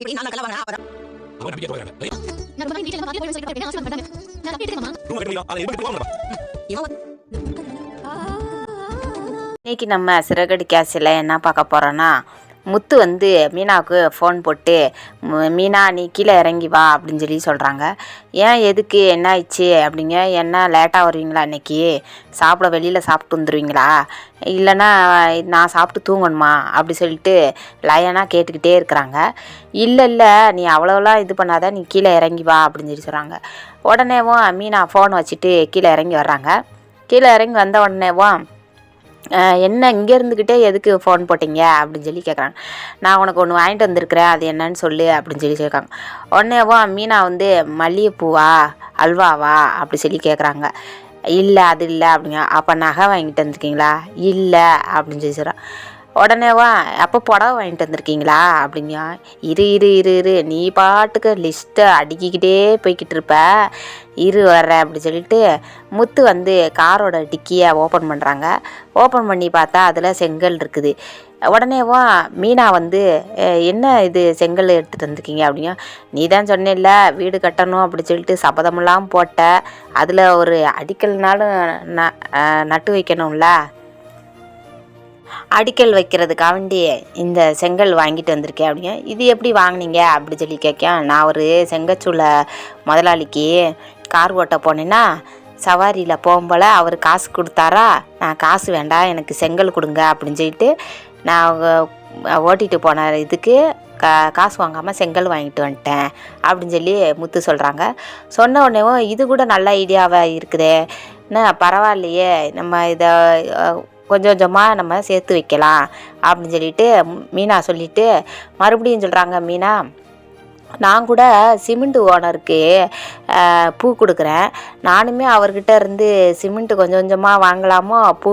இப்படி நான் நல்லா வாங்க அப்பதான் அவன் நம்பிக்கை போறாங்க நான் ரொம்ப வீட்ல பாத்து போய் சொல்லிட்டு ஆசை பண்ணாங்க நான் அப்படியே இருக்கேன் ரூம் கட்டலாம் அதை எப்படி போவாங்க இவன் இன்றைக்கி நம்ம சிறகடி கேஸில் என்ன பார்க்க போகிறோன்னா முத்து வந்து மீனாவுக்கு ஃபோன் போட்டு மீனா நீ கீழே இறங்கி வா அப்படின்னு சொல்லி சொல்கிறாங்க. ஏன் எதுக்கு என்ன ஆயிடுச்சு அப்படிங்க, என்ன லேட்டாக வருவீங்களா இன்றைக்கி, சாப்பிட வெளியில் சாப்பிட்டு வந்துடுவீங்களா, இல்லைன்னா நான் சாப்பிட்டு தூங்கணுமா அப்படி சொல்லிட்டு லயனாக கேட்டுக்கிட்டே இருக்கிறாங்க. இல்லை நீ அவ்வளோலாம் இது பண்ணாத, நீ கீழே இறங்கி வா அப்படின்னு சொல்லி சொல்கிறாங்க. உடனேவும் மீனா ஃபோன் வச்சுட்டு கீழே இறங்கி வர்றாங்க. கீழே இறங்கி வந்த உடனேவும் என்ன இங்கே இருந்துக்கிட்டே எதுக்கு ஃபோன் போட்டிங்க அப்படின்னு சொல்லி கேட்குறாங்க. நான் உனக்கு ஒன்று வாங்கிட்டு வந்திருக்கிறேன், அது என்னன்னு சொல்லு அப்படின்னு சொல்லி கேட்குறாங்க. உடனேவோ மீனா வந்து மல்லிகைப்பூவா அல்வாவா அப்படி சொல்லி கேட்குறாங்க. இல்லை அது இல்லை அப்படிங்க. அப்போ நகை வாங்கிட்டு வந்திருக்கீங்களா, இல்லை அப்படின்னு சொல்லி சொல்கிறான். உடனேவா அப்போ புடவை வாங்கிட்டு வந்திருக்கீங்களா அப்படிங்க. இரு நீ பாட்டுக்கு லிஸ்ட்டை அடுக்கிக்கிட்டே போய்கிட்டு இருப்ப, வர்ற அப்படி சொல்லிட்டு முத்து வந்து காரோட டிக்கியை ஓப்பன் பண்ணுறாங்க. ஓப்பன் பண்ணி பார்த்தா அதில் செங்கல் இருக்குது. உடனேவா மீனா வந்து என்ன இது செங்கல் எடுத்துகிட்டு வந்திருக்கீங்க அப்படிங்க. நீ தான் சொன்னில்ல வீடு கட்டணும் அப்படி சொல்லிட்டு சபதமெல்லாம் போட்ட, அதில் ஒரு அடிக்கல்னாலும் நட்டு வைக்கணும்ல, அடிக்கல் வைக்கிறதுக்காக வேண்டி இந்த செங்கல் வாங்கிட்டு வந்திருக்கேன் அப்படிங்க. இது எப்படி வாங்கினீங்க அப்படி சொல்லி கேட்கேன். நான் ஒரு செங்கச்சூளை முதலாளிக்கு கார் ஓட்ட போனேன்னா சவாரியில் போகும்போல் அவர் காசு கொடுத்தாரா, நான் காசு வேண்டாம் எனக்கு செங்கல் கொடுங்க அப்படின்னு சொல்லிட்டு நான் ஓட்டிகிட்டு போன இதுக்கு காசு வாங்காமல் செங்கல் வாங்கிட்டு வந்துட்டேன் அப்படின்னு சொல்லி முத்து சொல்கிறாங்க. சொன்ன உடனேவும் இது கூட நல்ல ஐடியாவாக இருக்குதே, என்ன பரவாயில்லையே, நம்ம இதை கொஞ்சம் கொஞ்சமாக நம்ம சேர்த்து வைக்கலாம் அப்படின்னு சொல்லிட்டு மீனா சொல்லிவிட்டு மறுபடியும் சொல்கிறாங்க. மீனா நான் கூட சிமெண்ட் ஓனருக்கு பூ கொடுக்குறேன், நானுமே அவர்கிட்ட இருந்து சிமெண்ட்டு கொஞ்சம் கொஞ்சமாக வாங்கலாமோ பூ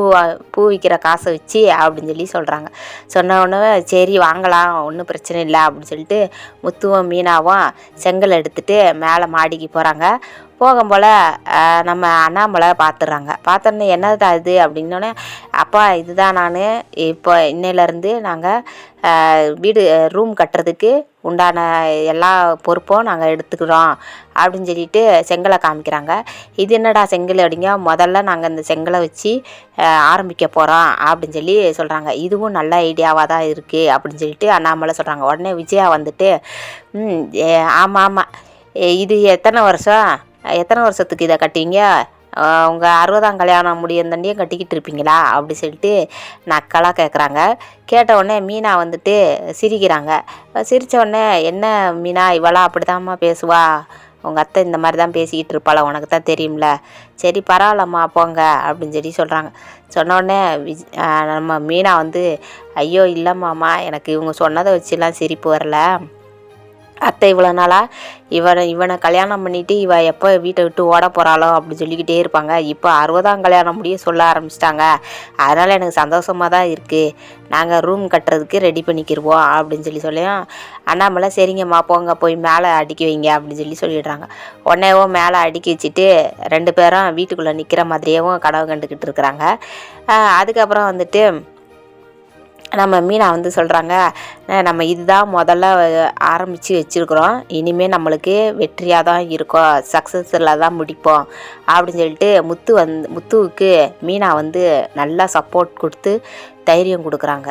விற்கிற காசை வச்சு அப்படின்னு சொல்லி சொல்கிறாங்க. சொன்ன உடனே சரி வாங்கலாம் ஒன்றும் பிரச்சனை இல்லை அப்படின்னு சொல்லிட்டு முத்துவும் மீனாவும் செங்கல் எடுத்துகிட்டு மேலே மாடிக்கு போகிறாங்க. போகும் போல் நம்ம அண்ணாமலை பார்த்துட்றாங்க. பார்த்தோன்னே என்னது இது அப்படின்னோடனே, அப்பா இதுதான் நான் இப்போ இன்னையிலேருந்து நாங்கள் வீடு ரூம் கட்டுறதுக்கு உண்டான எல்லா பொறுப்பும் நாங்கள் எடுத்துக்கிறோம் அப்படின்னு சொல்லிட்டு செங்கலை காமிக்கிறாங்க. இது என்னடா செங்கல் அப்படிங்க, முதல்ல நாங்கள் இந்த செங்கலை வச்சு ஆரம்பிக்க போகிறோம் அப்படின்னு சொல்லி சொல்கிறாங்க. இதுவும் நல்ல ஐடியாவாக தான் இருக்குது அப்படின்னு சொல்லிட்டு அண்ணாமலை சொல்கிறாங்க. உடனே விஜயா வந்துட்டு ஆமாம் இது எத்தனை வருஷத்துக்கு இதை கட்டுவீங்க, உங்கள் 60ஆம் கல்யாணம் முடியந்தண்டியும் கட்டிக்கிட்டு இருப்பீங்களா அப்படி சொல்லிட்டு நக்கலாக கேட்குறாங்க. கேட்ட உடனே மீனா வந்துட்டு சிரிக்கிறாங்க. சிரித்த உடனே என்ன மீனா இவளா அப்படி தான்மா பேசுவா, உங்கள் அத்தை இந்த மாதிரி தான் பேசிக்கிட்டு இருப்பாள, உனக்கு தான் தெரியும்ல, சரி பரவாயில்லம்மா போங்க அப்படின்னு சொல்லி சொல்கிறாங்க. சொன்ன உடனே நம்ம மீனா வந்து ஐயோ இல்லைம்மாம்மா எனக்கு இவங்க சொன்னதை வச்சுலாம் சிரிப்பு வரல, அத்தை இவ்வளோ நாளாக இவனை கல்யாணம் பண்ணிவிட்டு எப்போ வீட்டை விட்டு ஓட போகிறாளோ அப்படி சொல்லிக்கிட்டே இருப்பாங்க, இப்போ 60ஆம் கல்யாணம் முடிய சொல்ல ஆரம்பிச்சிட்டாங்க, அதனால் எனக்கு சந்தோஷமாக தான் இருக்குது, நாங்கள் ரூம் கட்டுறதுக்கு ரெடி பண்ணிக்கிடுவோம் அப்படின்னு சொல்லியும் அண்ணாமலை சரிங்கம்மா போங்க போய் மேலே அடுக்கி வைங்க அப்படின்னு சொல்லிடுறாங்க. உடனேவும் மேலே அடுக்கி வச்சுட்டு 2 பேரும் வீட்டுக்குள்ளே நிற்கிற மாதிரியேவும் கனவு கண்டுக்கிட்டு இருக்கிறாங்க. அதுக்கப்புறம் வந்துட்டு நம்ம மீனா வந்து சொல்கிறாங்க, நம்ம இதுதான் முதல்ல ஆரம்பித்து வச்சுருக்குறோம், இனிமேல் நம்மளுக்கு வெற்றியாக தான் இருக்கும், சக்ஸஸில் தான் முடிப்போம் அப்படின்னு சொல்லிட்டு முத்துவுக்கு மீனா வந்து நல்லா சப்போர்ட் கொடுத்து தைரியம் கொடுக்குறாங்க.